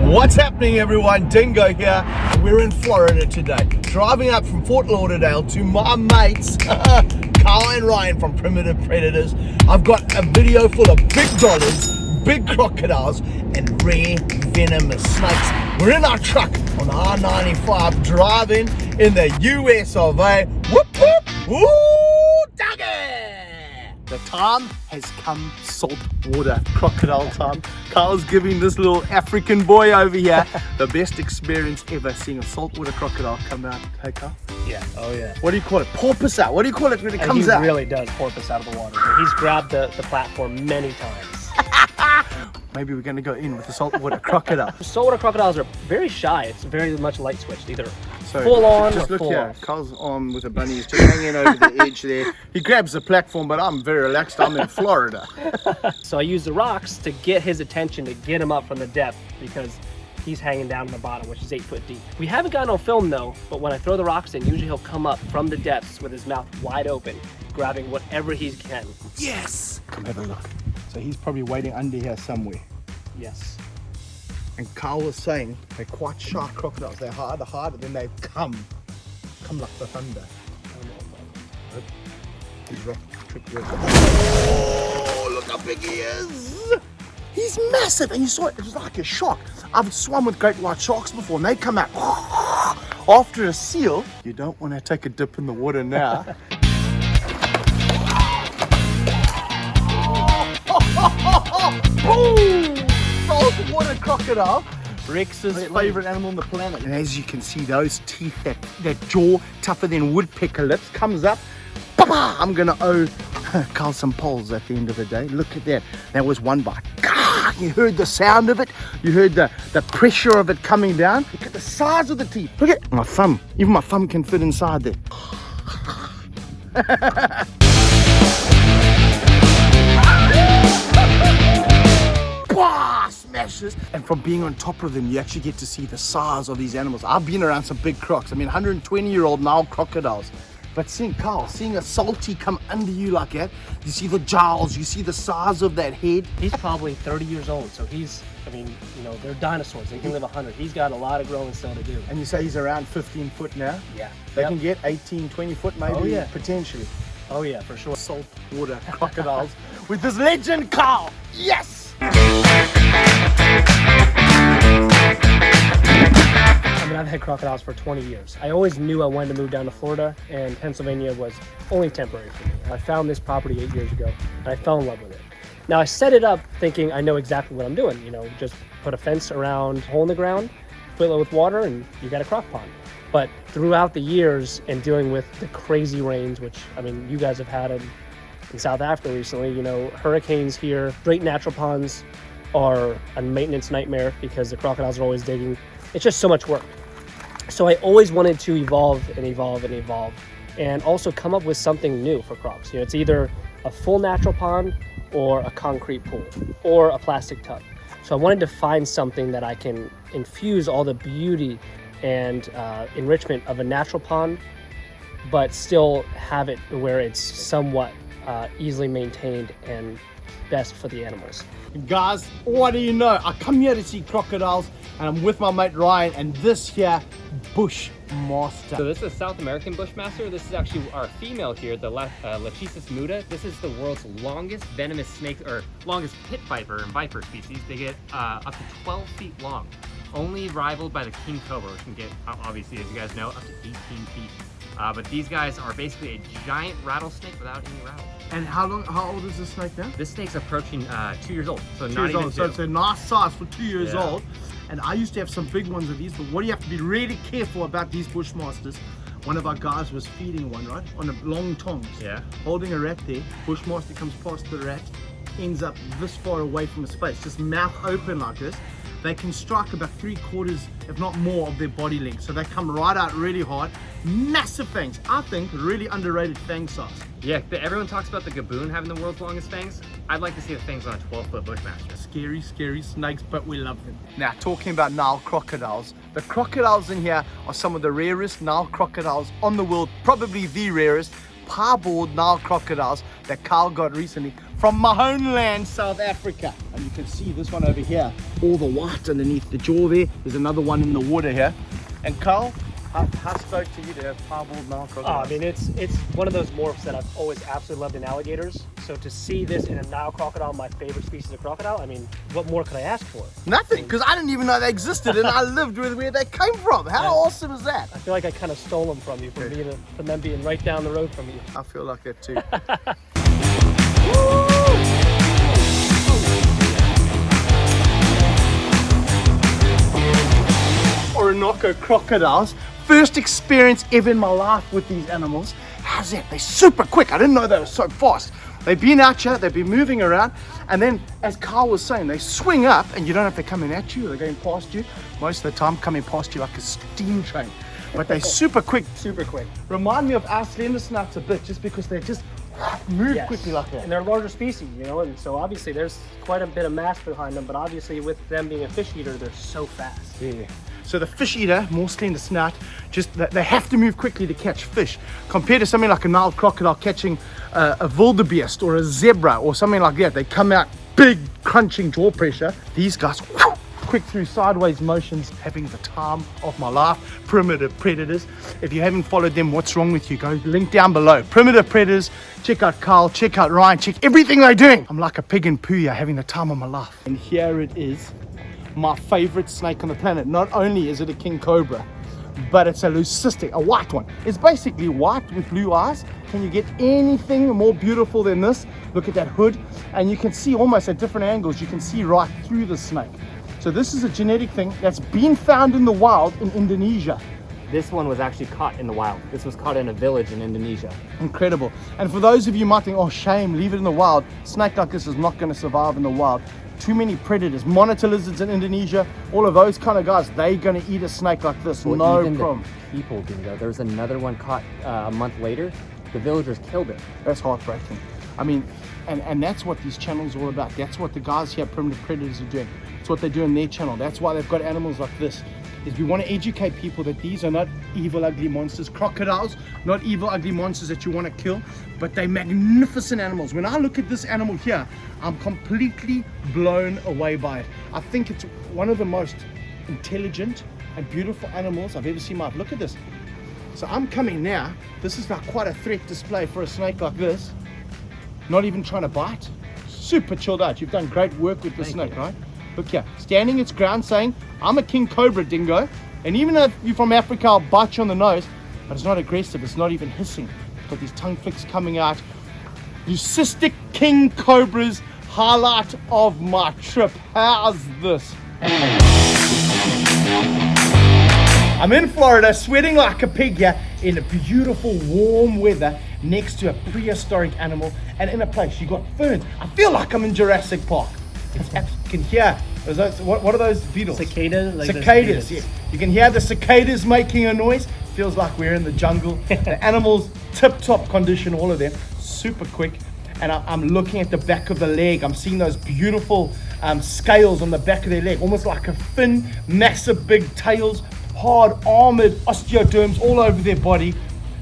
What's happening, everyone? Dingo here. We're in Florida today, driving up from Fort Lauderdale to my mates Carl and Ryan from Primitive Predators. I've got a video full of big dollars, big crocodiles and rare venomous snakes. We're in our truck on I-95 driving in the US of A. Whoop whoop, woo doggy! The time has come, saltwater crocodile time. Carl's giving this little African boy over here the best experience ever, seeing a saltwater crocodile come out. Hey, Carl? Yeah, oh yeah. What do you call it? Porpoise out. What do you call it when it comes out? He really does porpoise out of the water. He's grabbed the platform many times. Maybe we're going to go in with the saltwater crocodile. Saltwater crocodiles are very shy. It's very much light switched, either So full on just or look full here. off. Carl's arm with a bunny is just hanging over the edge there. He grabs the platform, but I'm very relaxed. I'm in Florida. So I use the rocks to get his attention, to get him up from the depth, because he's hanging down in the bottom, which is 8 foot deep. We haven't gotten on film though, but when I throw the rocks in, usually he'll come up from the depths with his mouth wide open, grabbing whatever he can. Yes! Come have a look. So he's probably waiting under here somewhere. Yes. And Carl was saying they're quite shy crocodiles. They're harder, then they come like the thunder. He's rock tricky. Oh, look how big he is! He's massive, and you saw it was like a shark. I've swum with great white sharks before, and they come out after a seal. You don't want to take a dip in the water now. Boom! Saltwater crocodile. Rex's favorite animal on the planet. And as you can see, those teeth, that jaw, tougher than woodpecker lips, comes up. Ba-ba! I'm gonna owe Carl some poles at the end of the day. Look at that. That was one bite. You heard the sound of it. You heard the pressure of it coming down. Look at the size of the teeth. Look at my thumb. Even my thumb can fit inside there. Smashes. And from being on top of them, you actually get to see the size of these animals. I've been around some big crocs. I mean, 120-year-old Nile crocodiles. But seeing a salty come under you like that, you see the jowls, you see the size of that head. He's probably 30 years old, so they're dinosaurs. They can live 100. He's got a lot of growing still to do. And you say he's around 15 foot now? Yeah. They can get 18, 20 foot maybe, Oh, yeah. potentially. Oh yeah, for sure. Saltwater crocodiles with this legend, Carl. Yes! I mean, I've had crocodiles for 20 years. I always knew I wanted to move down to Florida, and Pennsylvania was only temporary for me. I found this property 8 years ago, and I fell in love with it. Now, I set it up thinking I know exactly what I'm doing. Just put a fence around, hole in the ground, fill it with water, and you got a croc pond. But throughout the years and dealing with the crazy rains, which, I mean, you guys have had in South Africa recently, hurricanes here, great natural ponds are a maintenance nightmare because the crocodiles are always digging. It's just so much work. So I always wanted to evolve and also come up with something new for crocs. It's either a full natural pond or a concrete pool or a plastic tub. So I wanted to find something that I can infuse all the beauty and enrichment of a natural pond, but still have it where it's somewhat easily maintained and best for the animals. Guys, what do you know? I come here to see crocodiles, and I'm with my mate Ryan, and this here, Bushmaster. So this is a South American Bushmaster. This is actually our female here, the Lachesis muta. This is the world's longest venomous snake, or longest pit viper and viper species. They get up to 12 feet long. Only rivaled by the king cobra, which can get, obviously, as you guys know, up to 18 feet. But these guys are basically a giant rattlesnake without any rattle. And how old is this snake now? This snake's approaching 2 years old, so 2 not years even old. 2. So it's a nice size for 2 years Yeah. old. And I used to have some big ones of these, but what you have to be really careful about these Bushmasters. One of our guys was feeding one, right? On a long tongs. Yeah. Holding a rat there. Bushmaster comes past the rat, ends up this far away from his face, just mouth open like this. They can strike about 3/4, if not more, of their body length. So they come right out really hard. Massive fangs. I think really underrated fang size. Yeah, everyone talks about the gaboon having the world's longest fangs. I'd like to see the fangs on a 12-foot Bushmaster. Scary, scary snakes, but we love them. Now, talking about Nile crocodiles, the crocodiles in here are some of the rarest Nile crocodiles on the world, probably the rarest. Parboiled Nile crocodiles that Carl got recently from my homeland, South Africa. And you can see this one over here, all the white underneath the jaw there. There's another one in the water here. And Carl, how stoked to you to have piebald Nile crocodile? I mean, it's one of those morphs that I've always absolutely loved in alligators. So to see this in a Nile crocodile, my favorite species of crocodile, I mean, what more could I ask for? Nothing, because I didn't even know they existed, and I lived with where they came from. How awesome is that? I feel like I kind of stole them from you, from them being right down the road from you. I feel like that too. Orinoco crocodiles. First experience ever in my life with these animals. How's that? They're super quick. I didn't know they were so fast. They've been out here, they've been moving around, and then, as Carl was saying, they swing up, and you don't know if they're coming at you or they're going past you. Most of the time, coming past you like a steam train. But they're super quick. Super quick. Remind me of our slender snouts a bit, just because they just move quickly like that. And they're a larger species, you know, and so obviously there's quite a bit of mass behind them, but obviously with them being a fish eater, they're so fast. Yeah. So the fish eater, more slender snout, just they have to move quickly to catch fish. Compared to something like a Nile crocodile catching a wildebeest or a zebra or something like that, they come out big, crunching jaw pressure. These guys, whoo, quick through sideways motions, having the time of my life. Primitive predators. If you haven't followed them, what's wrong with you? Go link down below. Primitive predators. Check out Carl, check out Ryan, check everything they're doing. I'm like a pig in Puya, having the time of my life. And here it is. My favorite snake on the planet. Not only is it a king cobra, but it's a leucistic, a white one. It's basically white with blue eyes. Can you get anything more beautiful than this? Look at that hood, and you can see almost at different angles, you can see right through the snake. So this is a genetic thing that's been found in the wild in Indonesia. This one was actually caught in the wild. This was caught in a village in Indonesia. Incredible. And for those of you who might think, oh shame, leave it in the wild. Snake like this is not going to survive in the wild. Too many predators, monitor lizards in Indonesia, all of those kind of guys, they're going to eat a snake like this, Well, no even problem. The people didn't go. There was another one caught a month later. The villagers killed it. That's heartbreaking. I mean, and that's what these channels are all about. That's what the guys here, Primitive Predators, are doing. It's what they do on their channel. That's why they've got animals like this. Is we want to educate people that these are not evil, ugly monsters. Crocodiles, not evil, ugly monsters that you want to kill, but they're magnificent animals. When I look at this animal here, I'm completely blown away by it. I think it's one of the most intelligent and beautiful animals I've ever seen in my life. Look at this. So I'm coming now. This is like quite a threat display for a snake like this. Not even trying to bite. Super chilled out. You've done great work with the snake, right? Look here, standing its ground saying, I'm a king cobra, dingo. And even if you're from Africa, I'll bite you on the nose. But it's not aggressive, it's not even hissing. It's got these tongue flicks coming out. Leucistic king cobras, highlight of my trip. How's this? I'm in Florida, sweating like a pig here in a beautiful warm weather next to a prehistoric animal and in a place you got ferns. I feel like I'm in Jurassic Park. It's you can hear those, what are those beetles? Cicadas? Like cicadas, yeah. You can hear the cicadas making a noise. Feels like we're in the jungle. The animals, tip-top condition, all of them, super quick. And I'm looking at the back of the leg. I'm seeing those beautiful scales on the back of their leg, almost like a fin, massive big tails, hard armored osteoderms all over their body.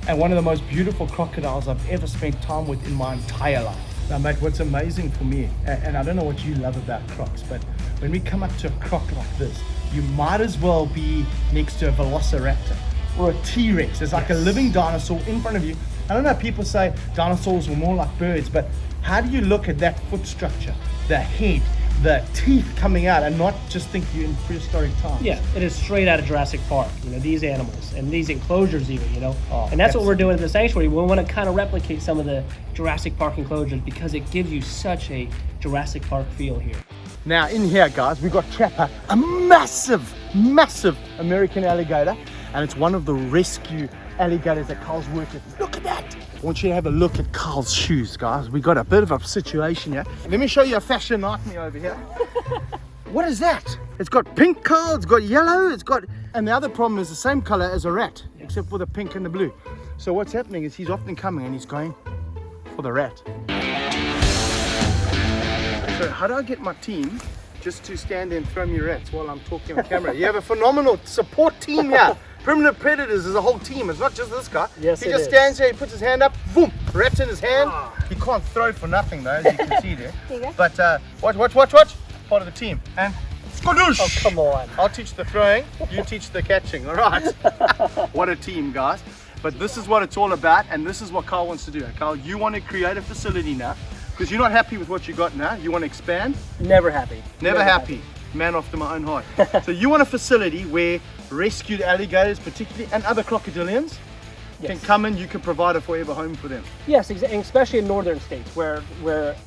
And one of the most beautiful crocodiles I've ever spent time with in my entire life. Now, mate, what's amazing for me, and I don't know what you love about crocs, but when we come up to a croc like this, you might as well be next to a velociraptor or a T-Rex. It's like a living dinosaur in front of you. I don't know, people say dinosaurs were more like birds, but how do you look at that foot structure, the head, the teeth coming out, and not just think you're in prehistoric times? Yeah, it is straight out of Jurassic Park, you know, these animals and these enclosures even, you know. Oh, and that's what we're doing at the sanctuary. We want to kind of replicate some of the Jurassic Park enclosures because it gives you such a Jurassic Park feel here. Now in here, guys, we got Chappa, a massive American alligator, and it's one of the rescue alligators that Carl's worked with. Look at that! I want you to have a look at Carl's shoes, guys. We got a bit of a situation here. Let me show you a fashion nightmare over here. What is that? It's got pink, Carl, it's got yellow, it's got... And the other problem is the same color as a rat, except for the pink and the blue. So what's happening is he's often coming and he's going for the rat. So how do I get my team just to stand there and throw me rats while I'm talking on camera. You have a phenomenal support team here. Primitive Predators is a whole team. It's not just this guy. Yes, he just stands there, he puts his hand up, boom, rats in his hand. He can't throw for nothing though, as you can see there. There you go. But watch. Part of the team. And skadoosh! Oh, come on. I'll teach the throwing, you teach the catching, all right? What a team, guys. But this is what it's all about, and this is what Carl wants to do. Carl, you want to create a facility now, because you're not happy with what you got now. You want to expand. Never happy. Never happy. Man after my own heart. So you want a facility where rescued alligators particularly, and other crocodilians, can come in, you can provide a forever home for them. Yes, and especially in northern states where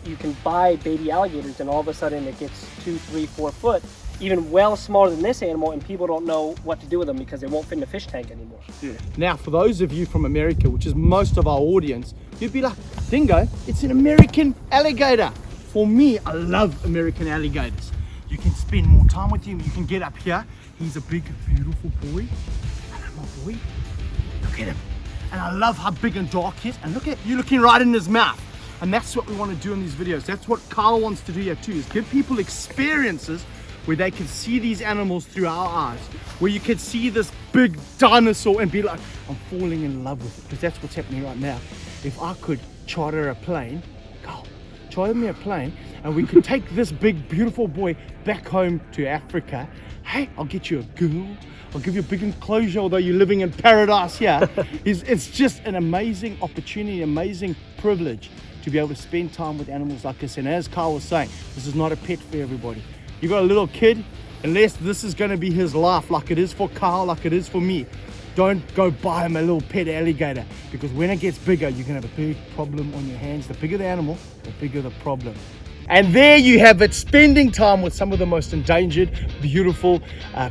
you can buy baby alligators and all of a sudden it gets 2, 3, 4 foot, even well smaller than this animal, and people don't know what to do with them because they won't fit in a fish tank anymore. Yeah. Now, for those of you from America, which is most of our audience, you'd be like, Dingo, it's an American alligator. For me, I love American alligators. You can spend more time with him. You can get up here. He's a big, beautiful boy. And my boy, look at him. And I love how big and dark he is. And look at you looking right in his mouth. And that's what we want to do in these videos. That's what Carl wants to do here too, is give people experiences where they can see these animals through our eyes, where you can see this big dinosaur and be like, I'm falling in love with it, because that's what's happening right now. If I could charter a plane, Carl, charter me a plane, and we could take this big, beautiful boy back home to Africa. Hey, I'll get you a girl. I'll give you a big enclosure, although you're living in paradise here. It's just an amazing opportunity, amazing privilege to be able to spend time with animals like this. And as Carl was saying, this is not a pet for everybody. You got a little kid, unless this is going to be his life, like it is for Carl, like it is for me, don't go buy him a little pet alligator, because when it gets bigger, you're going to have a big problem on your hands. The bigger the animal, the bigger the problem. And there you have it, spending time with some of the most endangered, beautiful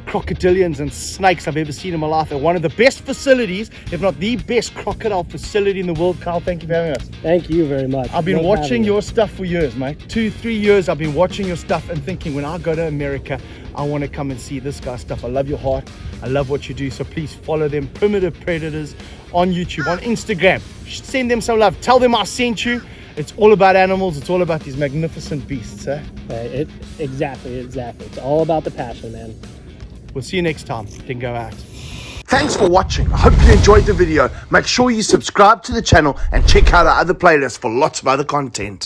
crocodilians and snakes I've ever seen in my life at one of the best facilities, if not the best crocodile facility in the world. Carl, thank you for having us. Thank you very much. I've been watching your stuff for years, mate. 2, 3 years I've been watching your stuff and thinking, when I go to America, I want to come and see this guy's stuff. I love your heart. I love what you do. So please follow them, Primitive Predators, on YouTube, on Instagram. Send them some love. Tell them I sent you. It's all about animals. It's all about these magnificent beasts, eh? Exactly. It's all about the passion, man. We'll see you next time. Dingo out. Thanks for watching. I hope you enjoyed the video. Make sure you subscribe to the channel and check out our other playlists for lots of other content.